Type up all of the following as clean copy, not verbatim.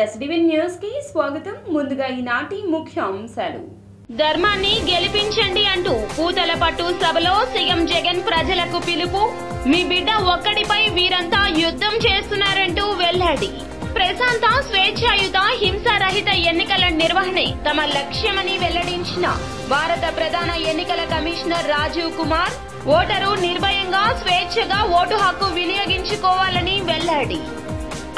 SDV news కి స్వాగతం. ముందుగా ఈనాటి ముఖ్యాంశాలు. ధర్మాన్ని గెలిపించండి అంటూ పూతల పట్టు సభలో సీఎం జగన్ ప్రజలకు పిలుపు. మీ బిడ్డ ఒక్కడిపై వీరంతా యుద్ధం చేస్తున్నారంటూ వెల్లడి. ప్రశాంత, స్వేచ్ఛాయుత, హింసారహిత ఎన్నికల నిర్వహణే తమ లక్ష్యమని వెల్లడించిన భారత ప్రధాన ఎన్నికల కమిషనర్ రాజీవ్ కుమార్. ఓటరు నిర్భయంగా, స్వేచ్ఛగా ఓటు హక్కు వినియోగించుకోవాలని వెల్లడి.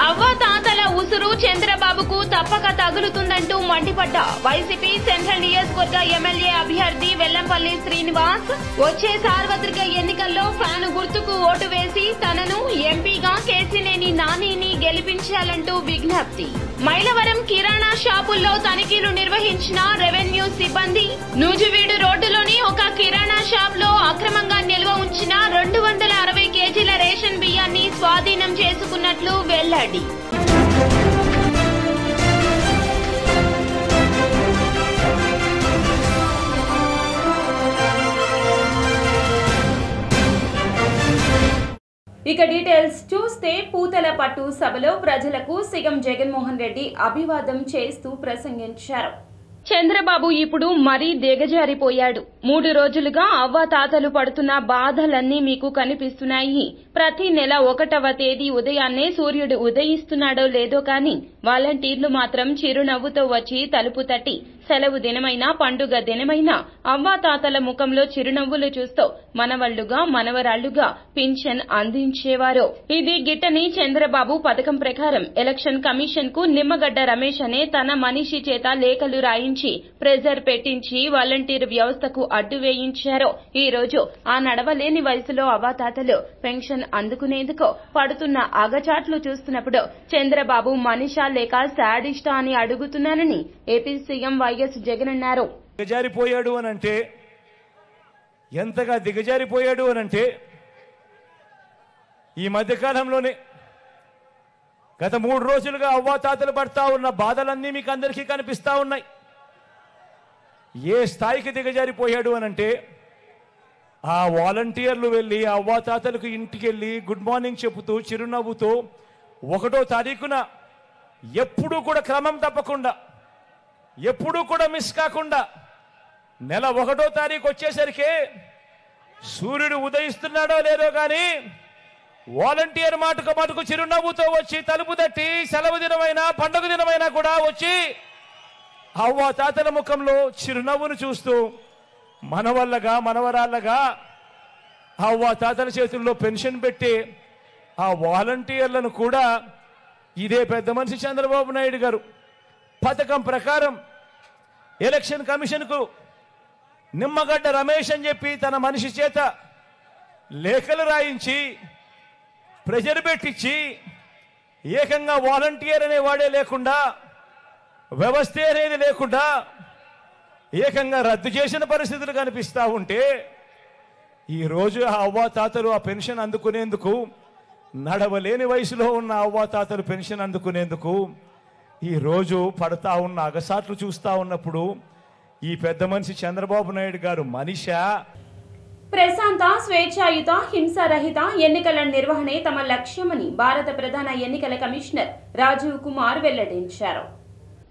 అవ్వాతాతల ఉసురు చంద్రబాబుకు తప్పక తగులుతుందంటూ మండిపడ్డ వైసీపీ సెంట్రల్ నియోజకవర్గ ఎమ్మెల్యే అభ్యర్థి వెల్లంపల్లి శ్రీనివాస్. వచ్చే సార్వత్రిక ఎన్నికల్లో ఫ్యాను గుర్తుకు ఓటు వేసి తనను ఎంపీగా కేసినేని నానిని గెలిపించాలంటూ విజ్ఞప్తి. మైలవరం కిరాణా షాపుల్లో తనిఖీలు నిర్వహించిన రెవెన్యూ సిబ్బంది. నూజివీడు రోడ్డులోని ఒక కిరాణా షాప్ లో అక్రమంగా నిల్వ ఉంచిన 260 కేజీల రేషన్ బియ్యాన్ని స్వాధీనం చేసుకున్నట్లు వెల్లడి. ఇక డీటెయిల్స్ చూస్తే, పూతల పట్టు సభలో ప్రజలకు సీఎం జగన్మోహన్ రెడ్డి అభివాదం చేస్తూ ప్రసంగించారు. చంద్రబాబు ఇప్పుడు మరీ దిగజారిపోయాడు. 3 రోజులుగా అవ్వాతాతలు పడుతున్న బాధలన్నీ మీకు కనిపిస్తున్నాయి. ప్రతి నెల 1వ తేదీ ఉదయాన్నే సూర్యుడు ఉదయిస్తున్నాడో లేదో కానీ వాలంటీర్లు మాత్రం చిరునవ్వుతో వచ్చి తలుపు తట్టి సెలవు దినమైనా, పండుగ దినమైనా అవ్వాతాతల ముఖంలో చిరునవ్వులు చూస్తూ మనవళ్లుగా, మనవరాళ్లుగా పింఛన్ అందించేవారు. ఇది గిట్టని చంద్రబాబు పథకం ప్రకారం ఎలక్షన్ కమిషన్ కు నిమ్మగడ్డ రమేష్ అనే తన మనిషి చేత లేఖలు రాయించి ప్రెజర్ పెట్టించి వాలంటీర్ వ్యవస్థకు అడ్డు వేయించారు. ఈ రోజు ఆ నడవలేని వయసులో అవ్వాతాతలు పెన్షన్ అందుకునేందుకు పడుతున్న అగచాట్లు చూస్తున్నప్పుడు చంద్రబాబు మనిషా లేక శాడిస్టా అని అడుగుతున్నానని ఏపీ సీఎం వైఎస్ జగన్ అన్నారు. దిగజారిపోయాడు అనంటే, ఎంతగా దిగజారిపోయాడు అనంటే, ఈ మధ్యకాలంలోనే గత 3 రోజులుగా అవ్వాతాతలు పడతా ఉన్న బాధలన్నీ మీకు అందరికీ కనిపిస్తా ఉన్నాయి. ఏ స్థాయికి దిగజారిపోయాడు అనంటే, ఆ వాలంటీర్లు వెళ్లి అవ్వాతాతలకు ఇంటికి వెళ్లి గుడ్ మార్నింగ్ చెబుతూ చిరునవ్వుతో 1వ తారీఖున ఎప్పుడూ కూడా క్రమం తప్పకుండా, ఎప్పుడూ కూడా మిస్ కాకుండా నెల 1వ తారీఖు వచ్చేసరికి సూర్యుడు ఉదయిస్తున్నాడో లేదో కానీ వాలంటీర్ మటుకు చిరునవ్వుతో వచ్చి తలుపు తట్టి సెలవు దినమైనా, పండుగ దినమైనా కూడా వచ్చి అవ్వాతాతల ముఖంలో చిరునవ్వును చూస్తూ మనవల్లగా, మనవరాళ్ళగా అవ్వాతాతల చేతుల్లో పెన్షన్ పెట్టి ఆ వాలంటీర్లను కూడా ఇదే పెద్ద మనిషి చంద్రబాబు నాయుడు గారు పథకం ప్రకారం ఎలక్షన్ కమిషన్కు నిమ్మగడ్డ రమేష్ అని చెప్పి తన మనిషి చేత లేఖలు రాయించి ప్రెజర్ పెట్టించి ఏకంగా వాలంటీర్ అనేవాడే లేకుండా, వ్యవస్థ అనేది లేకుండా ఏకంగా రద్దు చేసిన పరిస్థితులు కనిపిస్తూ ఉంటే, ఈరోజు ఆ అవ్వాతాతలు ఆ పెన్షన్ అందుకునేందుకు, నడవలేని వయసులో ఉన్న అవ్వాతాతలు పెన్షన్ అందుకునేందుకు ఈరోజు పడతా ఉన్న అగసాట్లు చూస్తూ ఉన్నప్పుడు ఈ పెద్ద మనిషి చంద్రబాబు నాయుడు గారు మనిషా? ప్రశాంత, స్వేచ్ఛాయుత, హింసారహిత ఎన్నికల నిర్వహణే తమ లక్ష్యమని భారత ప్రధాన ఎన్నికల కమిషనర్ రాజీవ్ కుమార్ వెల్లడించారు.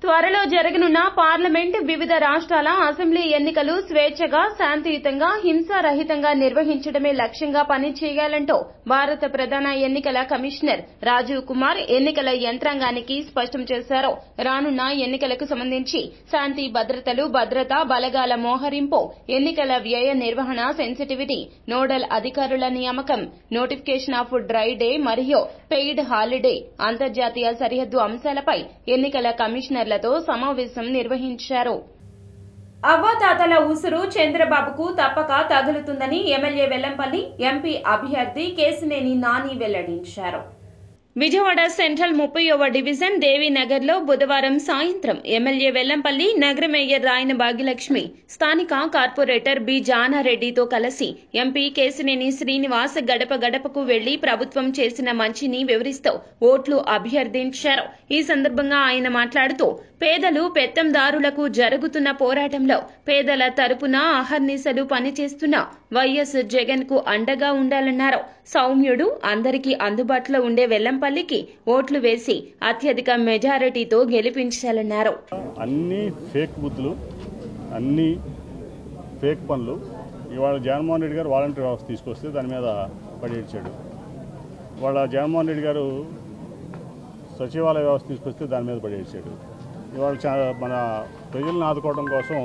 త్వరలో జరగనున్న పార్లమెంట్, వివిధ రాష్ట్రాల అసెంబ్లీ ఎన్నికలు స్వేచ్ఛగా, శాంతియుతంగా, హింసారహితంగా నిర్వహించడమే లక్ష్యంగా పనిచేయాలంటూ భారత ప్రధాన ఎన్నికల కమిషనర్ రాజీవ్ కుమార్ ఎన్నికల యంత్రాంగానికి స్పష్టం చేశారు. రానున్న ఎన్నికలకు సంబంధించి శాంతి భద్రతలు, భద్రతా బలగాల మోహరింపు, ఎన్నికల వ్యయ నిర్వహణ, సెన్సిటివిటీ, నోడల్ అధికారుల నియామకం, నోటిఫికేషన్ ఆఫ్ డ్రై డే మరియు పెయిడ్ హాలిడే, అంతర్జాతీయ సరిహద్దు అంశాలపై ఎన్నికల కమిషనర్ లతో సమావేశం నిర్వహించారు. అవ్వాతాతల ఉసురు చంద్రబాబుకు తప్పక తగులుతుందని ఎమ్మెల్యే వెల్లంపల్లి, ఎంపీ అభ్యర్థి కేసినేని నాని వెల్లడించారు. విజయవాడ సెంట్రల్ 30వ డివిజన్ దేవీనగర్ లో బుధవారం సాయంత్రం ఎమ్మెల్యే వెల్లంపల్లి, నగర మేయర్ రాయన భాగ్యలక్ష్మి, స్థానిక కార్పొరేటర్ బి జానారెడ్డితో కలిసి ఎంపీ కేసినేని శ్రీనివాస్ గడప గడపకు వెళ్లి ప్రభుత్వం చేసిన మంచిని వివరిస్తూ ఓట్లు అభ్యర్థించారు. ఈ సందర్భంగా ఆయన మాట్లాడుతూ, పేదలు పెత్తందారులకు జరుగుతున్న పోరాటంలో పేదల తరపున అహర్నిశలు పనిచేస్తున్న వైఎస్ జగన్ కు అండగా ఉండాలన్నారు. సౌమ్యుడు, అందరికీ అందుబాటులో ఉండే వెల్లంపల్లి వెల్లంపల్లికి ఓట్లు వేసి అత్యధిక మెజారిటీతో గెలిపించాలన్నారు. అన్ని ఫేక్ బుద్ధులు, అన్ని ఫేక్ పనులు. ఇవాళ జగన్మోహన్ రెడ్డి గారు వాలంటీర్ వ్యవస్థ తీసుకొస్తే దాని మీద పడేడ్చాడు. ఇవాళ జగన్మోహన్ రెడ్డి గారు సచివాలయ వ్యవస్థ తీసుకొస్తే దాని మీద పడేడ్చాడు. ఇవాళ మన ప్రజలను ఆదుకోవడం కోసం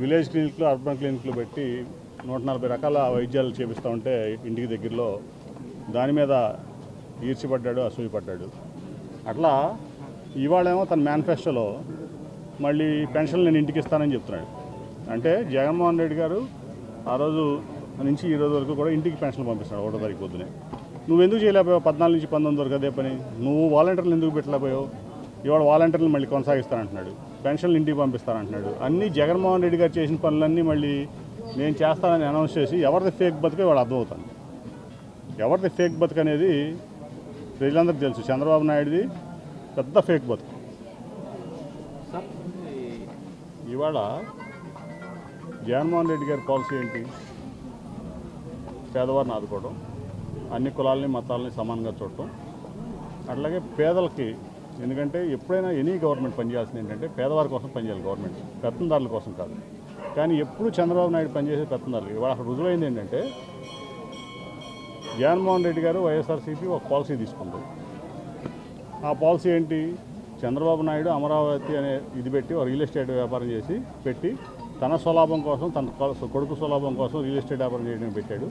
విలేజ్ క్లినిక్లు, అర్బన్ క్లినిక్లు పెట్టి 140 రకాల వైద్యాలు చేపిస్తూ ఉంటే ఇంటికి దగ్గరలో దాని మీద ఈర్చిపడ్డాడు, అసూయపడ్డాడు. అట్లా ఇవాళేమో తన మేనిఫెస్టోలో మళ్ళీ పెన్షన్లు నేను ఇంటికి ఇస్తానని చెప్తున్నాడు. అంటే జగన్మోహన్ రెడ్డి గారు ఆ రోజు నుంచి ఈ రోజు వరకు కూడా ఇంటికి పెన్షన్లు పంపిస్తున్నాడు 1వ తారీఖు పొద్దునే. నువ్వెందుకు చేయలేకపోయావు? 14 నుంచి 19 వరకు అదే పని. నువ్వు వాలంటీర్లు ఎందుకు పెట్టలేకపోయావు? ఇవాళ వాలంటీర్లు మళ్ళీ కొనసాగిస్తానంటున్నాడు, పెన్షన్లు ఇంటికి పంపిస్తానంటున్నాడు. అన్నీ జగన్మోహన్ రెడ్డి గారు చేసిన పనులన్నీ మళ్ళీ నేను చేస్తానని అనౌన్స్ చేసి ఎవరిది ఫేక్ బతుకే వాడు అర్థమవుతుంది. ఎవరిది ఫేక్ బతుకు అనేది ప్రజలందరికీ తెలుసు. చంద్రబాబు నాయుడుది పెద్ద ఫేక్ బతుకు. ఇవాళ జగన్మోహన్ రెడ్డి గారి పాలసీ ఏంటి? పేదవారిని ఆదుకోవడం, అన్ని కులాలని మతాలని సమానంగా చూడటం, అట్లాగే పేదలకి. ఎందుకంటే ఎప్పుడైనా ఎనీ గవర్నమెంట్ పనిచేయాల్సింది ఏంటంటే పేదవారి కోసం పనిచేయాలి గవర్నమెంట్, పెత్తందారుల కోసం కాదు. కానీ ఎప్పుడు చంద్రబాబు నాయుడు పనిచేసే పెత్తందారులు. ఇవాళ అక్కడ రుజువైంది ఏంటంటే జగన్మోహన్ రెడ్డి గారు వైఎస్ఆర్సీపీ ఒక పాలసీ తీసుకుంది. ఆ పాలసీ ఏంటి? చంద్రబాబు నాయుడు అమరావతి అనే ఇది పెట్టి ఒక రియల్ ఎస్టేట్ వ్యాపారం చేసి పెట్టి తన స్వలాభం కోసం, తన కొడుకు స్వలాభం కోసం రియల్ ఎస్టేట్ వ్యాపారం చేయడం పెట్టాడు.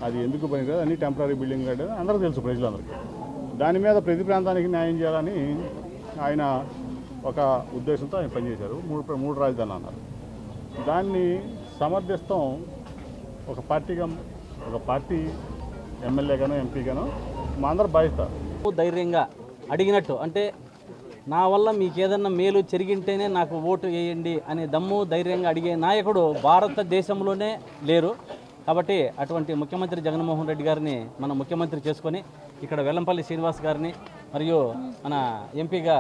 అది ఎందుకు పని కాదు, అన్ని టెంపరీ బిల్డింగ్ కట్టారు, అందరూ తెలుసు ప్రజలందరికీ. దాని మీద ప్రతి ప్రాంతానికి న్యాయం చేయాలని ఆయన ఒక ఉద్దేశంతో ఆయన పనిచేశారు. మూడు రాజధానులు అన్నారు. దాన్ని సమర్థిస్తాం ఒక పార్టీ ఎమ్మెల్యేగానో ఎంపీగానో మా అందరూ బాధ్యత. ధైర్యంగా అడిగినట్టు, అంటే నా వల్ల మీకు ఏదన్నా మేలు జరిగింటేనే నాకు ఓటు వేయండి అనే దమ్ము ధైర్యంగా అడిగే నాయకుడు భారతదేశంలోనే లేరు. కాబట్టి అటువంటి ముఖ్యమంత్రి జగన్మోహన్ రెడ్డి గారిని మనం ముఖ్యమంత్రి చేసుకొని ఇక్కడ వెల్లంపల్లి శ్రీనివాస్ గారిని మరియు మన ఎంపీగా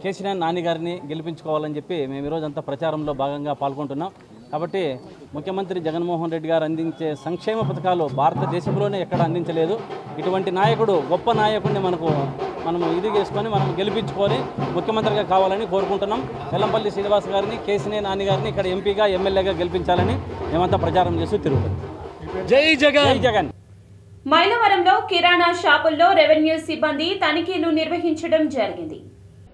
కేసీఆర్ నాని గారిని గెలిపించుకోవాలని చెప్పి మేము ఈరోజంతా ప్రచారంలో భాగంగా పాల్గొంటున్నాం. కాబట్టి ముఖ్యమంత్రి జగన్మోహన్ రెడ్డి గారు అందించే సంక్షేమ పథకాలు భారతదేశంలోనే ఎక్కడ అందించలేదు. ఇటువంటి నాయకుడు, గొప్ప నాయకుడిని మనము ఇది చేసుకొని మనం గెలిపించుకొని ముఖ్యమంత్రిగా కావాలని కోరుకుంటున్నాం. వెల్లంపల్లి శ్రీనివాస్ గారిని, కేసీఆర్ నాని గారిని ఇక్కడ ఎంపీగా, ఎమ్మెల్యేగా గెలిపించాలని మేమంతా ప్రచారం చేస్తూ తిరుగుతాం. జై జగన్, జై జగన్. మైలవరంలో కిరాణా షాపుల్లో రెవెన్యూ సిబ్బంది తనిఖీలు నిర్వహించడం జరిగింది.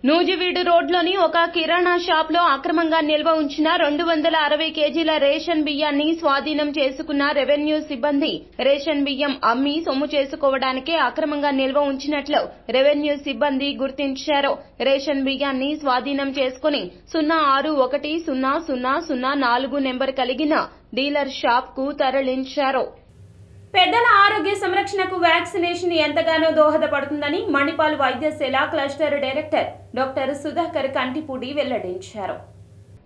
నూజివీడు రోడ్లోని ఒక కిరాణా షాప్ లో అక్రమంగా నిల్వ ఉంచిన 260 కేజీల రేషన్ బియ్యాన్ని స్వాధీనం చేసుకున్న రెవెన్యూ సిబ్బంది రేషన్ బియ్యం అమ్మి సొమ్ము చేసుకోవడానికే అక్రమంగా నిల్వ ఉంచినట్లు రెవెన్యూ సిబ్బంది గుర్తించారు. రేషన్ బియ్యాన్ని స్వాధీనం చేసుకుని 06100004 నెంబర్ కలిగిన డీలర్ షాప్ కు తరలించారు. పెద్దల ఆరోగ్య సంరక్షణకు వ్యాక్సినేషన్ ఎంతగానో దోహదపడుతుందని మణిపాల్ వైద్యశాల cluster director doctor Sudhakar Kantipudi వెల్లడించారు.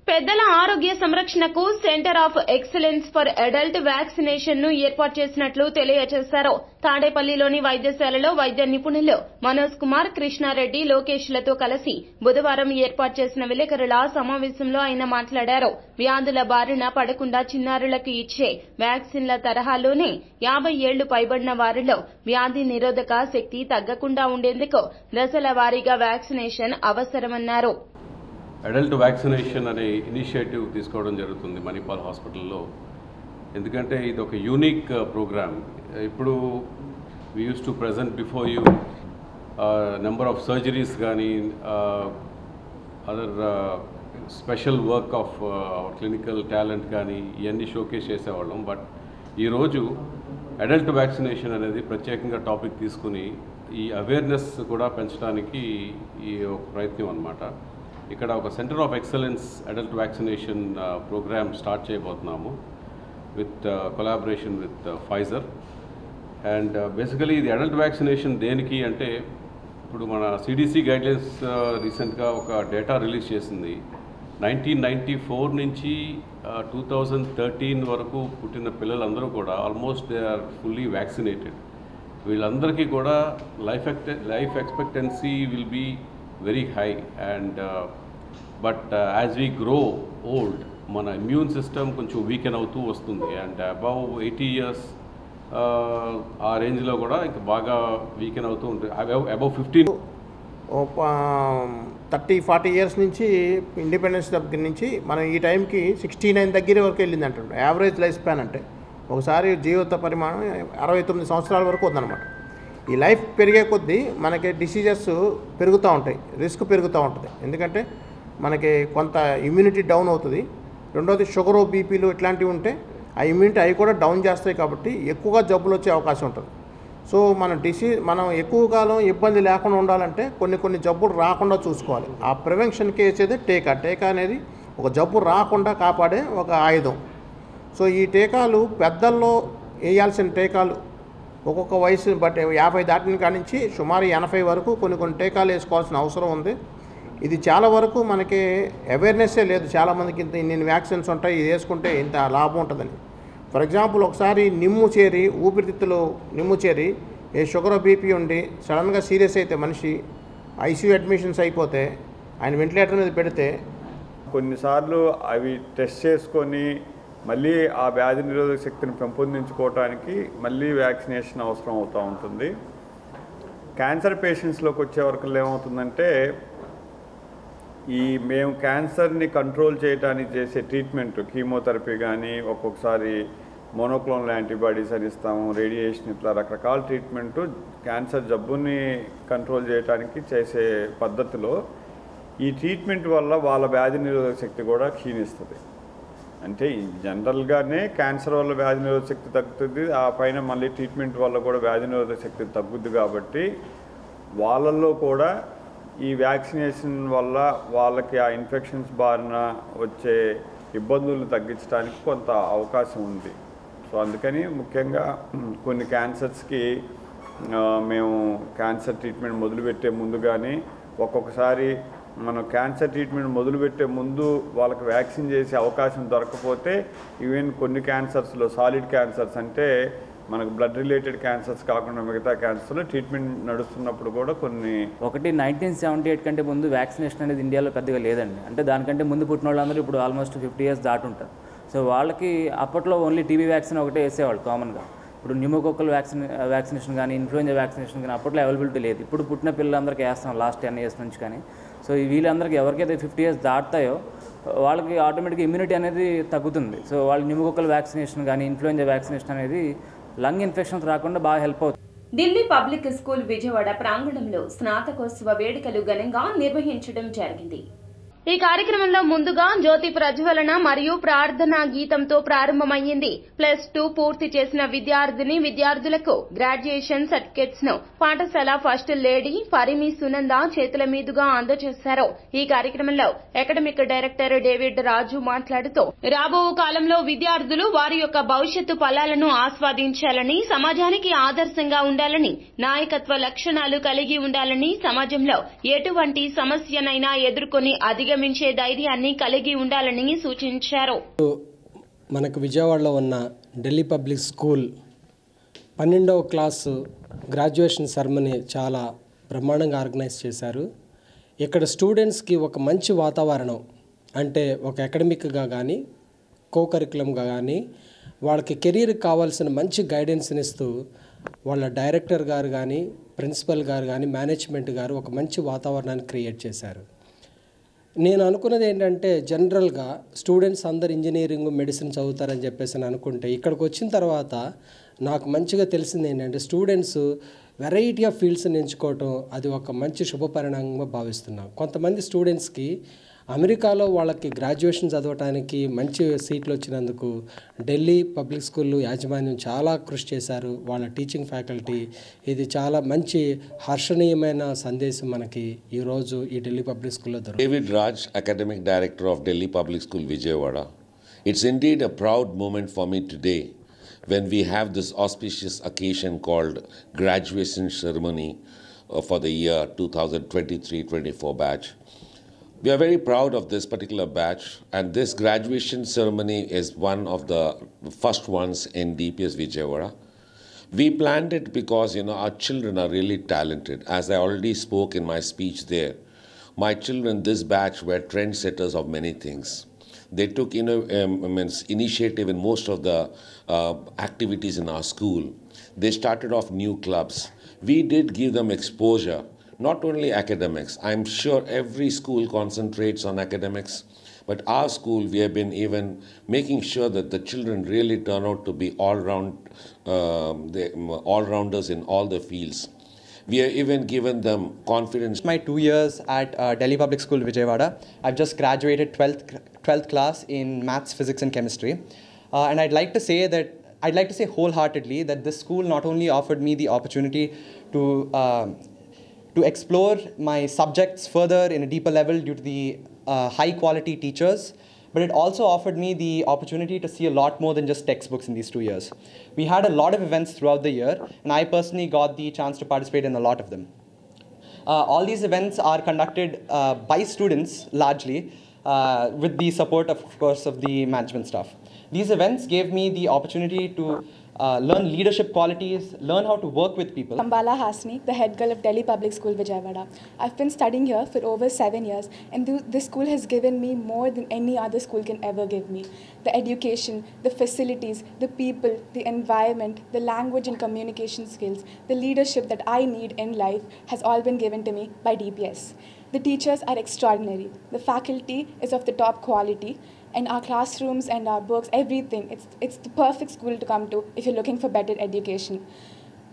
పెద్దల ఆరోగ్య సంరక్షణకు centre of excellence for adult vaccination ను ఏర్పాటు చేసినట్లు తెలియజేశారు. తాడేపల్లిలోని వైద్యశాలలో వైద్య నిపుణులు మనోజ్ కుమార్, కృష్ణారెడ్డి, లోకేష్లతో కలిసి బుధవారం ఏర్పాటు చేసిన విలేకరుల సమావేశంలో ఆయన మాట్లాడారు. వ్యాధుల బారిన పడకుండా చిన్నారులకు ఇచ్చే వ్యాక్సిన్ల తరహాలోనే 50 ఏళ్లు పైబడిన వారిలో వ్యాధి నిరోధక శక్తి తగ్గకుండా ఉండేందుకు దశల వారీగా వ్యాక్సినేషన్ అవసరమన్నారు. అడల్ట్ వ్యాక్సినేషన్ అనే ఇనిషియేటివ్ తీసుకోవడం జరుగుతుంది మణిపాల్ హాస్పిటల్లో. ఎందుకంటే ఇది ఒక యూనిక్ ప్రోగ్రామ్. ఇప్పుడు we use to present before you number of surgeries కానీ other special work of clinical talent కానీ ఇవన్నీ షోకేస్ చేసేవాళ్ళం. బట్ ఈరోజు అడల్ట్ వ్యాక్సినేషన్ అనేది ప్రత్యేకంగా టాపిక్ తీసుకుని ఈ అవేర్నెస్ కూడా పెంచడానికి ఈ ఒక ప్రయత్నం అన్నమాట. ఇక్కడ ఒక centre of excellence adult vaccination program start చేయబోతున్నాము with collaboration with Pfizer. And basically ఇది అడల్ట్ వ్యాక్సినేషన్ దేనికి అంటే, ఇప్పుడు మన సిడిసి గైడ్లైన్స్ రీసెంట్గా ఒక డేటా రిలీజ్ చేసింది. 1994 నుంచి 2013 వరకు పుట్టిన పిల్లలందరూ కూడా almost they are fully vaccinated. వీళ్ళందరికీ కూడా life expectancy will be very high but as we grow old మన ఇమ్యూన్ సిస్టమ్ కొంచెం వీకెన్ అవుతూ వస్తుంది. అండ్ అబౌవ్ 80 years ఆ రేంజ్లో కూడా ఇంకా బాగా వీకెన్ అవుతూ ఉంటుంది. అబౌవ్ 15 30-40 ఇయర్స్ నుంచి ఇండిపెండెన్స్ దగ్గర నుంచి మనం ఈ టైంకి 69 దగ్గర వరకు వెళ్ళింది అంటారు. యావరేజ్ లైఫ్ స్పాన్ అంటే ఒకసారి జీవిత పరిమాణం 69 సంవత్సరాల వరకు ఉందన్నమాట. ఈ లైఫ్ పెరిగే కొద్దీ మనకి డిసీజెస్ పెరుగుతూ ఉంటాయి, రిస్క్ పెరుగుతూ ఉంటుంది. ఎందుకంటే మనకి కొంత ఇమ్యూనిటీ డౌన్ అవుతుంది. రెండోది షుగరు, బీపీలు ఇట్లాంటివి ఉంటే ఆ ఇమ్యూనిటీ అవి కూడా డౌన్ చేస్తాయి కాబట్టి ఎక్కువగా జబ్బులు వచ్చే అవకాశం ఉంటుంది. సో మనం ఎక్కువ కాలం ఇబ్బంది లేకుండా ఉండాలంటే కొన్ని జబ్బులు రాకుండా చూసుకోవాలి. ఆ ప్రివెన్షన్కి వేసేది టీకా అనేది ఒక జబ్బు రాకుండా కాపాడే ఒక ఆయుధం. సో ఈ టీకాలు పెద్దల్లో వేయాల్సిన టీకాలు ఒక్కొక్క వయసుని బట్టి 50 దాటిన కాడి నుంచి సుమారు 80 వరకు కొన్ని టీకాలు వేసుకోవాల్సిన అవసరం ఉంది. ఇది చాలా వరకు మనకి అవేర్నెస్సే లేదు చాలామందికి. ఇన్ని వ్యాక్సిన్స్ ఉంటాయి, ఇది వేసుకుంటే ఇంత లాభం ఉంటుందని. ఫర్ ఎగ్జాంపుల్ ఒకసారి ఊపిరితిత్తులు నిమ్ము చేరి ఏ షుగర్ బీపీ ఉండి సడన్గా సీరియస్ అయితే మనిషి ఐసీయూ అడ్మిషన్స్ అయిపోతే ఆయన వెంటిలేటర్ మీద పెడితే కొన్నిసార్లు అవి టెస్ట్ చేసుకొని మళ్ళీ ఆ వ్యాధి నిరోధక శక్తిని పెంపొందించుకోవటానికి మళ్ళీ వ్యాక్సినేషన్ అవసరం అవుతూ ఉంటుంది. క్యాన్సర్ పేషెంట్స్లోకి వచ్చే వరకు ఏమవుతుందంటే మేము క్యాన్సర్ని కంట్రోల్ చేయడానికి చేసే ట్రీట్మెంట్ కీమోథెరపీ కానీ ఒక్కొక్కసారి మోనోక్లోనల్ యాంటీబాడీస్ అని ఇస్తాము, రేడియేషన్, ఇట్లా రకరకాల ట్రీట్మెంటు క్యాన్సర్ జబ్బుని కంట్రోల్ చేయడానికి చేసే పద్ధతిలో ఈ ట్రీట్మెంట్ వల్ల వాళ్ళ వ్యాధి నిరోధక శక్తి కూడా క్షీణిస్తుంది. అంటే జనరల్గానే క్యాన్సర్ వల్ల వ్యాధి నిరోధక శక్తి తగ్గుతుంది, ఆ పైన మళ్ళీ ట్రీట్మెంట్ వల్ల కూడా వ్యాధి నిరోధక శక్తి తగ్గుద్ది. కాబట్టి వాళ్ళల్లో కూడా ఈ వ్యాక్సినేషన్ వల్ల వాళ్ళకి ఆ ఇన్ఫెక్షన్స్ బారిన వచ్చే ఇబ్బందులు తగ్గించడానికి కొంత అవకాశం ఉంది. సో అందుకని ముఖ్యంగా కొన్ని క్యాన్సర్స్కి మేము క్యాన్సర్ ట్రీట్మెంట్ మొదలుపెట్టే ముందు కానీ ఒక్కొక్కసారి మనం క్యాన్సర్ ట్రీట్మెంట్ మొదలుపెట్టే ముందు వాళ్ళకి వ్యాక్సిన్ చేసే అవకాశం దొరకకపోతే ఈవెన్ కొన్ని క్యాన్సర్స్లో సాలిడ్ క్యాన్సర్స్ అంటే మనకు బ్లడ్ రిలేటెడ్ క్యాన్సర్స్ కాకుండా మిగతా క్యాన్సర్లో ట్రీట్మెంట్ నడుస్తున్నప్పుడు కూడా కొన్ని 1978 కంటే ముందు వ్యాక్సినేషన్ అనేది ఇండియాలో పెద్దగా లేదండి. అంటే దానికంటే ముందు పుట్టిన వాళ్ళందరూ ఇప్పుడు ఆల్మోస్ట్ 50 ఇయర్స్ దాటుంటారు. సో వాళ్ళకి అప్పట్లో ఓన్లీ టీబీ వ్యాక్సిన్ ఒకటే వేసేవాళ్ళు కామన్గా. ఇప్పుడు న్యూమోకోకల్ వ్యాక్సినేషన్ కానీ ఇన్ఫ్లుయెంజా వ్యాక్సినేషన్ కానీ అప్పట్లో అవైలబిలిటీ లేదు. ఇప్పుడు పుట్టిన పిల్లలందరికీ వేస్తాం లాస్ట్ 10 ఇయర్స్ నుంచి. కానీ సో వీళ్ళందరికీ ఎవరికైతే 50 ఇయర్స్ దాటుతాయో వాళ్ళకి ఆటోమేటిక్గా ఇమ్యూనిటీ అనేది తగ్గుతుంది. సో వాళ్ళు న్యూమోకోకల్ వ్యాక్సినేషన్ కానీ ఇన్ఫ్లుయెంజా వ్యాక్సినేషన్ అనేది లంగ్ ఇన్ఫెక్షన్స్ రాకుండా బాగా హెల్ప్ అవుతుంది. ఢిల్లీ పబ్లిక్ స్కూల్ విజయవాడ ప్రాంగణంలో స్నాతకోత్సవ వేడుకలు ఘనంగా నిర్వహించడం జరిగింది. ఈ కార్యక్రమంలో ముందుగా జ్యోతి ప్రజ్వలన మరియు ప్రార్థనా గీతంతో ప్రారంభమైంది. +2 పూర్తి చేసిన విద్యార్థులకు గ్రాడ్యుయేషన్ సర్టిఫికెట్స్ ను పాఠశాల ఫస్ట్ లేడీ పరిమి సునంద చేతుల మీదుగా అందజేశారు. ఈ కార్యక్రమంలో అకాడమిక్ డైరెక్టర్ డేవిడ్ రాజు మాట్లాడుతూ రాబో కాలంలో విద్యార్థులు వారి యొక్క భవిష్యత్తు ఫలాలను ఆస్వాదించాలని, సమాజానికి ఆదర్శంగా ఉండాలని, నాయకత్వ లక్షణాలు కలిగి ఉండాలని, సమాజంలో ఎటువంటి సమస్యనైనా ఎదుర్కొని మించే ధైర్యాన్ని కలిగి ఉండాలని సూచించారు. మనకు విజయవాడలో ఉన్న ఢిల్లీ పబ్లిక్ స్కూల్ 12వ క్లాసు గ్రాడ్యుయేషన్ సెరమనీ చాలా బ్రహ్మాండంగా ఆర్గనైజ్ చేశారు. ఇక్కడ స్టూడెంట్స్కి ఒక మంచి వాతావరణం అంటే ఒక అకాడమిక్గా కానీ కరికులంగా కానీ వాళ్ళకి కెరీర్కి కావాల్సిన మంచి గైడెన్స్ని ఇస్తూ వాళ్ళ డైరెక్టర్ గారు కానీ ప్రిన్సిపల్ గారు కానీ మేనేజ్మెంట్ గారు ఒక మంచి వాతావరణాన్ని క్రియేట్ చేశారు. నేను అనుకున్నది ఏంటంటే జనరల్గా స్టూడెంట్స్ అందరు ఇంజనీరింగ్ మెడిసిన్ చదువుతారని చెప్పేసి అనుకుంటే ఇక్కడికి వచ్చిన తర్వాత నాకు మంచిగా తెలిసింది ఏంటంటే స్టూడెంట్స్ వెరైటీ ఆఫ్ ఫీల్డ్స్ని ఎంచుకోవటం అది ఒక మంచి శుభపరిణామంగా భావిస్తున్నాం. కొంతమంది స్టూడెంట్స్కి అమెరికాలో వాళ్ళకి గ్రాడ్యుయేషన్ చదవడానికి మంచి సీట్లు వచ్చినందుకు ఢిల్లీ పబ్లిక్ స్కూల్ యాజమాన్యం చాలా కృషి చేశారు. వాళ్ళ టీచింగ్ ఫ్యాకల్టీ ఇది చాలా మంచి హర్షణీయమైన సందేశం మనకి ఈరోజు ఈ ఢిల్లీ పబ్లిక్ స్కూల్లో దొరుకుతుంది. David Raj, academic director of Delhi public school Vijayawada. It's indeed a proud moment for me today when we have this auspicious occasion called graduation ceremony for the year 2023-24 batch. We are very proud of this particular batch, and this graduation ceremony is one of the first ones in DPS Vijayawada. We planned it because, our children are really talented. As I already spoke in my speech there, my children, this batch, were trendsetters of many things. They took initiative in most of the activities in our school. They started off new clubs. We did give them exposure, not only academics. I'm sure every school concentrates on academics, but our school, we have been even making sure that the children really turn out to be all-rounders in all the fields. We have even given them confidence. My 2 years at Delhi Public School, Vijayawada. I've just graduated 12th class in maths, physics and chemistry. And I'd like to say wholeheartedly that this school not only offered me the opportunity to explore my subjects further in a deeper level due to the high quality teachers, but it also offered me the opportunity to see a lot more than just textbooks in these 2 years. We had a lot of events throughout the year, and I personally got the chance to participate in a lot of them. All these events are conducted by students largely, with the support, of course, of the management staff. These events gave me the opportunity to learn leadership qualities, learn how to work with people. I'm Bala Hasni, the head girl of Delhi Public School, Vijayawada. I've been studying here for over 7 years, and this school has given me more than any other school can ever give me. The education, the facilities, the people, the environment, the language and communication skills, the leadership that I need in life has all been given to me by DPS. The teachers are extraordinary. The faculty is of the top quality. And our classrooms and our books, everything, it's the perfect school to come to if you're looking for better education.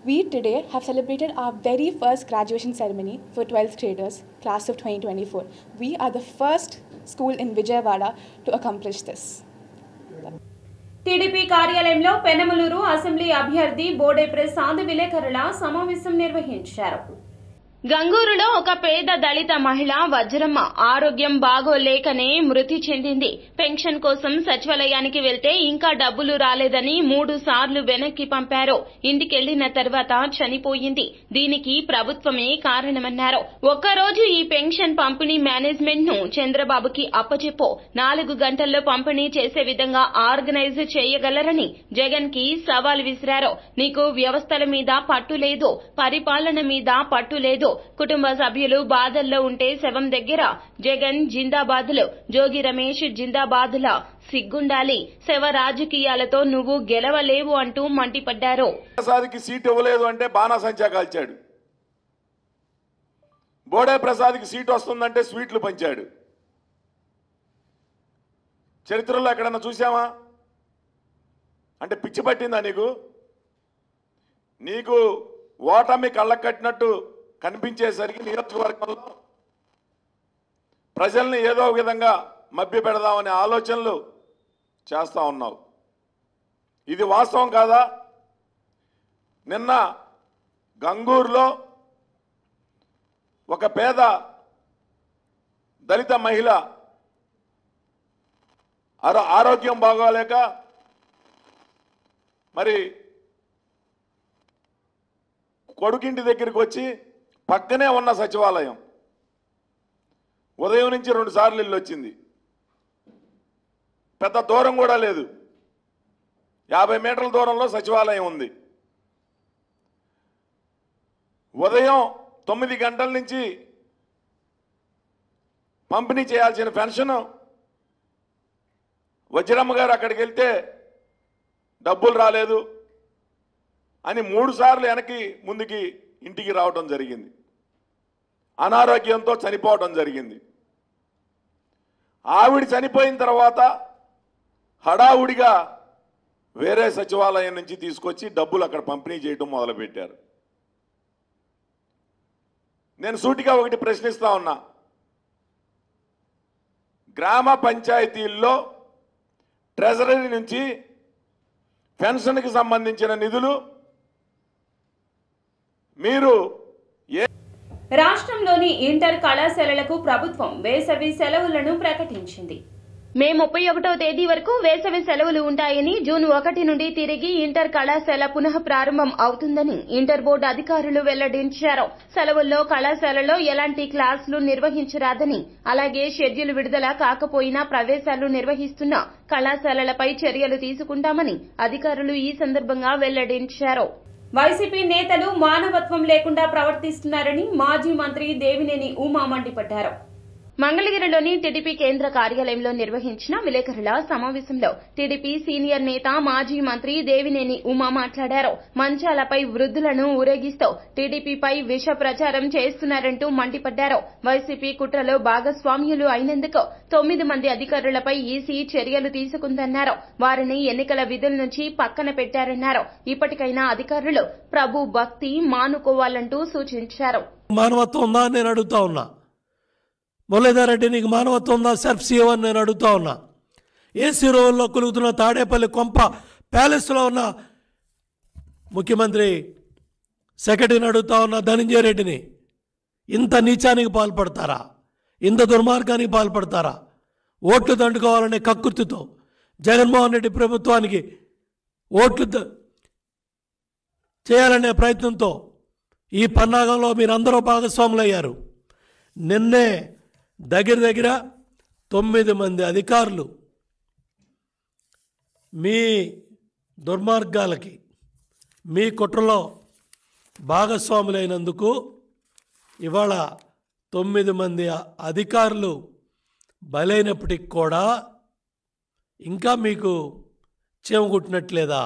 We today have celebrated our very first graduation ceremony for 12th graders, class of 2024. We are the first school in Vijayawada to accomplish this. TDP కార్యాలయంలో Penamaluru assembly అభ్యర్థి బోడే ప్రసాద్ విలేకరుల సమావేశం నిర్వహించారు. గంగూరులో ఒక పేద దళిత మహిళ వజ్రమ్మ ఆరోగ్యం బాగోలేకనే మృతి చెందింది. పెన్షన్ కోసం సచివాలయానికి వెళ్తే ఇంకా డబ్బులు రాలేదని 3 సార్లు వెనక్కి పంపారు. ఇంటికెళ్లిన తర్వాత చనిపోయింది. దీనికి ప్రభుత్వమే కారణమన్నారు. ఒక్కరోజు ఈ పెన్షన్ పంపిణీ మేనేజ్మెంట్ ను చంద్రబాబుకి అప్పచెప్పు 4 గంటల్లో పంపిణీ చేసే విధంగా ఆర్గనైజ్ చేయగలరని జగన్ కి సవాల్ విసిరారు. నీకు వ్యవస్థల మీద పట్టు లేదు, పరిపాలన మీద పట్టు లేదు. కుటుంబ సభ్యులు బాధల్లో ఉంటే శవం దగ్గర జగన్ జిందాబాదులు, జోగి రమేష్ జిందాబాదుల సిగ్గుండాలి. శవ రాజకీయాలతో నువ్వు గెలవలేవు అంటూ మండిపడ్డారు. ప్రసాద్కి సీట్ ఇవ్వలేదు అంటే బాణాసంచా కాల్చాడు. బోడే ప్రసాద్కి సీట్ వస్తుందంటే స్వీట్లు పంచాడు. చరిత్రలో ఎక్కడన్నా చూసామా? అంటే పిచ్చి పట్టిందా నీకు? నీకు ఓటమి కళ్ళకు కట్టినట్టు కనిపించేసరికి నియోజకవర్గంలో ప్రజల్ని ఏదో విధంగా మభ్య పెడదామనే ఆలోచనలు చేస్తా ఉన్నావు. ఇది వాస్తవం కాదా? నిన్న గంగూరులో ఒక పేద దళిత మహిళ ఆరోగ్యం బాగోలేక మరి కొడుకింటి దగ్గరికి వచ్చి పక్కనే ఉన్న సచివాలయం ఉదయం నుంచి 2 సార్లు ఇల్లు వచ్చింది. పెద్ద దూరం కూడా లేదు, 50 మీటర్ల దూరంలో సచివాలయం ఉంది. ఉదయం 9 గంటల నుంచి పంపిణీ చేయాల్సిన పెన్షన్ వజ్రమ్మ గారు అక్కడికి వెళ్తే డబ్బులు రాలేదు అని 3 సార్లు వెనక్కి ముందుకి ఇంటికి రావడం జరిగింది. అనారోగ్యంతో చనిపోవడం జరిగింది. ఆవిడ చనిపోయిన తర్వాత హడావుడిగా వేరే సచివాలయం నుంచి తీసుకొచ్చి డబ్బులు అక్కడ పంపిణీ చేయడం మొదలుపెట్టారు. నేను సూటిగా ఒకటి ప్రశ్నిస్తా ఉన్నా. గ్రామ పంచాయతీల్లో ట్రెజరీ నుంచి పెన్షన్కి సంబంధించిన నిధులు మీరు రాష్ట్రంలోని ఇంటర్ కళాశాలలకు ప్రభుత్వం వేసవి సెలవులను ప్రకటించింది. మే 31వ తేదీ వరకు వేసవి సెలవులు ఉంటాయని, జూన్ 1 నుండి తిరిగి ఇంటర్ కళాశాల పునః ప్రారంభం అవుతుందని ఇంటర్ బోర్డు అధికారులు వెల్లడించారు. సెలవుల్లో కళాశాలలో ఎలాంటి క్లాసులు నిర్వహించరాదని, అలాగే షెడ్యూల్ విడుదల కాకపోయినా ప్రవేశాలు నిర్వహిస్తున్న కళాశాలలపై చర్యలు తీసుకుంటామని అధికారులు ఈ సందర్భంగా వెల్లడించారు. వైసీపీ నేతలు మానవత్వం లేకుండా ప్రవర్తిస్తున్నారని మాజీ మంత్రి దేవినేని ఉమా మండిపడ్డారు. మంగళగిరిలోని టీడీపీ కేంద్ర కార్యాలయంలో నిర్వహించిన విలేకరుల సమావేశంలో టీడీపీ సీనియర్ నేత మాజీ మంత్రి దేవినేని ఉమా మాట్లాడారు. మంచాలపై వృద్ధులను ఊరేగిస్తూ టీడీపీపై విష ప్రచారం చేస్తున్నారంటూ మండిపడ్డారు. వైసీపీ కుట్రలో భాగస్వామ్యులు అయినందుకు 9 మంది అధికారులపై ఈసీ చర్యలు తీసుకుందన్నారు. వారిని ఎన్నికల విధుల నుంచి పక్కన పెట్టారన్నారు. ఇప్పటికైనా అధికారులు ప్రభు భక్తి మానుకోవాలంటూ సూచించారు. మానవత్వం ఉందా నేను అడుగుతా ఉన్నా. మురళీధర్ రెడ్డి నీకు మానవత్వం ఉందా? సెల్ఫ్ సీఓ అని నేను అడుగుతా ఉన్నా. ఏసీ రోడ్లో కొలుగుతున్న తాడేపల్లి కొంప ప్యాలెస్లో ఉన్న ముఖ్యమంత్రి సెక్రటరీని అడుగుతా ఉన్నా, ధనంజయ రెడ్డిని. ఇంత నీచానికి పాల్పడతారా? ఇంత దుర్మార్గానికి పాల్పడతారా? ఓట్లు దండుకోవాలనే కక్కుర్తితో జగన్మోహన్ రెడ్డి ప్రభుత్వానికి ఓట్లు చేయాలనే ప్రయత్నంతో ఈ పన్నాగంలో మీరందరూ భాగస్వాములయ్యారు. నిన్నే దగ్గర 9 మంది అధికారులు మీ దుర్మార్గాలకి మీ కుట్రలో భాగస్వాములైనందుకు ఇవాళ 9 మంది అధికారులు బలైనప్పటికి కూడా ఇంకా మీకు చేమగుట్టినట్లేదా?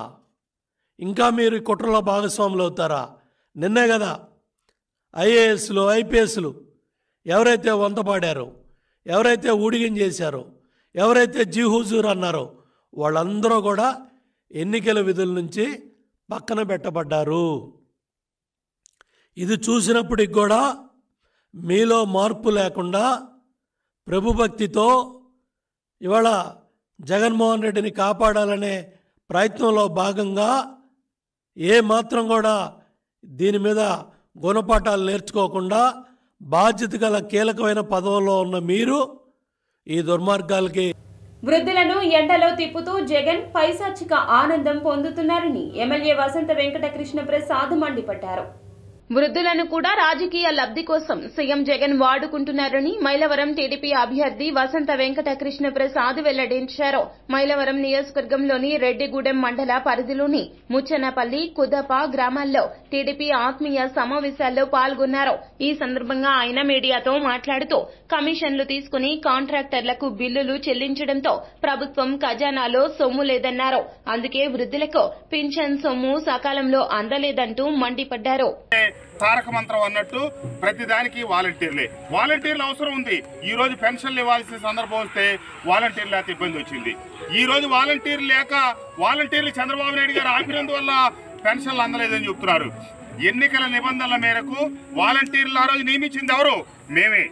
ఇంకా మీరు కుట్రలో భాగస్వాములు అవుతారా? నిన్నే కదా ఐఏఎస్లు ఐపీఎస్లు ఎవరైతే వంతపాడారో, ఎవరైతే ఊడిగం చేశారో, ఎవరైతే జీహుజూర్ అన్నారో వాళ్ళందరూ కూడా ఎన్నికల విధుల నుంచి పక్కన పెట్టబడ్డారు. ఇది చూసినప్పటికి కూడా మీలో మార్పు లేకుండా ప్రభుభక్తితో ఇవాళ జగన్మోహన్ రెడ్డిని కాపాడాలనే ప్రయత్నంలో భాగంగా ఏ మాత్రం కూడా దీని మీద గుణపాఠాలు నేర్చుకోకుండా బాధ్యత గల కీలకమైన పదవుల్లో ఉన్న మీరు ఈ దుర్మార్గాలకి వృద్ధులను ఎండలో తిప్పుతూ జగన్ పైశాచిక ఆనందం పొందుతున్నారని ఎమ్మెల్యే వసంత వెంకట కృష్ణ ప్రసాద్ మండిపడ్డారు. వృద్ధులను కూడా రాజకీయ లబ్ధి కోసం సీఎం జగన్ వాడుకుంటున్నారని మైలవరం టీడీపీ అభ్యర్థి వసంత వెంకట కృష్ణ ప్రసాద్ వెల్లడించారు. మైలవరం నియోజకవర్గంలోని రెడ్డిగూడెం మండల పరిధిలోని ముచ్చనపల్లి, కుదప గ్రామాల్లో టీడీపీ ఆత్మీయ సమావేశాల్లో పాల్గొన్నారు. ఈ సందర్భంగా ఆయన మీడియాతో మాట్లాడుతూ కమిషన్లు తీసుకుని కాంట్రాక్టర్లకు బిల్లులు చెల్లించడంతో ప్రభుత్వం ఖజానాలో సొమ్ము లేదన్నారు. అందుకే వృద్ధులకు పింఛన్ సొమ్ము సకాలంలో అందలేదంటూ మండిపడ్డారు. తారక మంత్రం అన్నట్టు ప్రతిదానికి వాలంటీర్లు అవసరం ఉంది. ఈ రోజు పెన్షన్లు ఇవ్వాల్సిన సందర్భం వస్తే వాలంటీర్లు లేక ఇబ్బంది వచ్చింది. ఈ రోజు వాలంటీర్లు చంద్రబాబు నాయుడు గారు ఆపినందువల్ల పెన్షన్లు అందలేదని చెప్తున్నారు. ఎన్నికల నిబంధనల మేరకు వాలంటీర్లు ఆ రోజు నియమించింది ఎవరు? మేమే.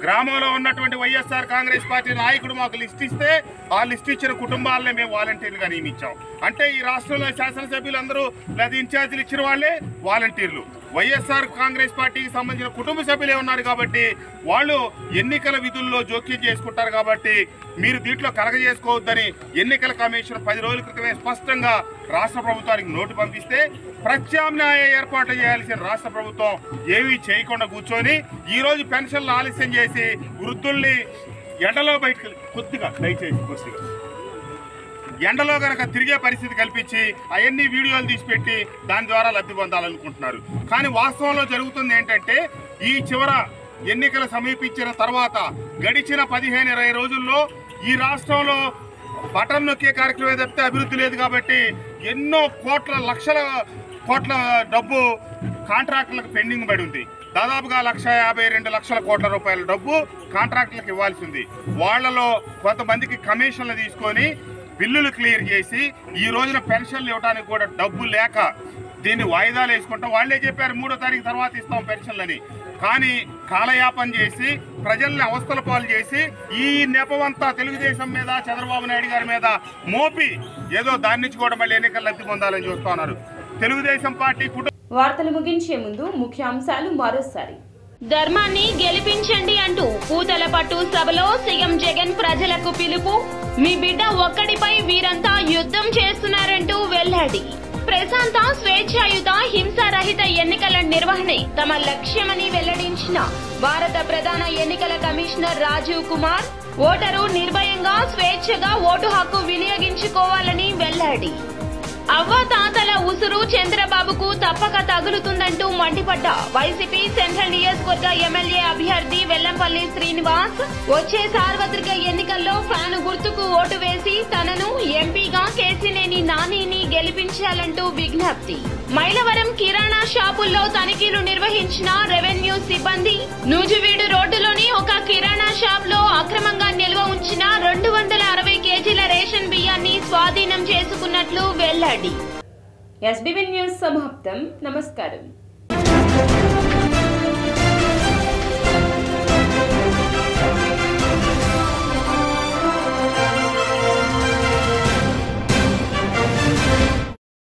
గ్రామంలో ఉన్నటువంటి వైఎస్ఆర్ కాంగ్రెస్ పార్టీ నాయకుడు మాకు లిస్ట్ ఇస్తే ఆ లిస్ట్ ఇచ్చిన కుటుంబాలనే మేము వాలంటీర్లుగా నియమించాం. అంటే ఈ రాష్ట్రంలో శాసనసభ్యులందరూ లేదా ఇన్ఛార్జీలు ఇచ్చిన వాళ్ళే వాలంటీర్లు. వైఎస్ఆర్ కాంగ్రెస్ పార్టీకి సంబంధించిన కుటుంబ సభ్యులే ఉన్నారు కాబట్టి వాళ్ళు ఎన్నికల విధుల్లో జోక్యం చేసుకుంటారు. కాబట్టి మీరు దీంట్లో కలగజేసుకోవద్దని ఎన్నికల కమిషన్ 10 రోజుల క్రితమే స్పష్టంగా రాష్ట్ర ప్రభుత్వానికి నోటు పంపిస్తే ప్రత్యామ్నాయ ఏర్పాట్లు చేయాల్సిన రాష్ట్ర ప్రభుత్వం ఏమీ చేయకుండా కూర్చొని ఈ రోజు పెన్షన్లు ఆలస్యం చేసి వృద్ధుల్ని ఎండలో బయటకు కొద్దిగా ఎండలో కనుక తిరిగే పరిస్థితి కల్పించి అవన్నీ వీడియోలు తీసిపెట్టి దాని ద్వారా లబ్ధి పొందాలనుకుంటున్నారు. కానీ వాస్తవంలో జరుగుతుంది ఏంటంటే ఈ చివర ఎన్నికలు సమీపించిన తర్వాత గడిచిన 15-20 రోజుల్లో ఈ రాష్ట్రంలో బటన్ నొక్కే కార్యక్రమం తప్పితే అభివృద్ధి లేదు. కాబట్టి ఎన్నో లక్షల కోట్ల డబ్బు కాంట్రాక్టులకు పెండింగ్ పడి ఉంది. దాదాపుగా 152 లక్షల కోట్ల రూపాయల డబ్బు కాంట్రాక్టులకు ఇవ్వాల్సి ఉంది. వాళ్లలో కొంతమందికి కమిషన్లు తీసుకొని బిల్లులు క్లియర్ చేసి ఈ రోజున పెన్షన్లు ఇవ్వడానికి కూడా డబ్బు లేక దీన్ని వాయిదాలు వేసుకుంటాం. వాళ్లే చెప్పారు 3వ తారీఖు తర్వాత ఇస్తాం పెన్షన్లని. కానీ కాలయాపన చేసి ప్రజల్ని అవస్థల పాలు చేసి ఈ నెపమంతా తెలుగుదేశం మీద చంద్రబాబు నాయుడు గారి మీద మోపి ఏదో దాని నుంచి కూడా మళ్ళీ ఎన్నికలు లబ్ధి పొందాలని చూస్తున్నారు తెలుగుదేశం పార్టీ. వార్తలు ముగించే ముందు ముఖ్యాంశాలు మరోసారి. ధర్మాన్ని గెలిపించండి అంటూ పూతల పట్టు సభలో సీఎం జగన్ ప్రజలకు పిలుపు. మీ బిడ్డ ఒక్కడిపై వీరంతా యుద్ధం చేస్తున్నారంటూ వెల్లడి. ప్రశాంత, స్వేచ్ఛాయుత, హింసారహిత ఎన్నికల నిర్వహణే తమ లక్ష్యమని వెల్లడించిన భారత ప్రధాన ఎన్నికల కమిషనర్ రాజీవ్ కుమార్. ఓటరు నిర్భయంగా, స్వేచ్ఛగా ఓటు హక్కు వినియోగించుకోవాలని వెల్లడి. అవ్వ తాతల ఉసురు చంద్రబాబుకు తప్పక తగులుతుందంటూ మండిపడ్డ వైసీపీ సెంట్రల్ నియోజకవర్గ ఎమ్మెల్యే అభ్యర్థి వెల్లంపల్లి శ్రీనివాస్ వచ్చే సార్వత్రిక ఎన్నికల్లో ఫ్యాను గుర్తుకు ఓటు వేసి తనను ఎంపీగా కేసినేని నానిని గెలిపించాలంటూ విజ్ఞప్తి. మైలవరం కిరాణా షాపుల్లో తనిఖీలు నిర్వహించిన రెవెన్యూ సిబ్బంది నూజివీడు రోడ్డులోని ఒక కిరాణా షాప్ లో అక్రమంగా నిల్వ ఉంచిన 260 కేజీల రేషన్ బియ్యాన్ని స్వాధీనం చేసుకున్నట్లు వెల్లడి. SBB న్యూస్ సమాప్తం. నమస్కారం.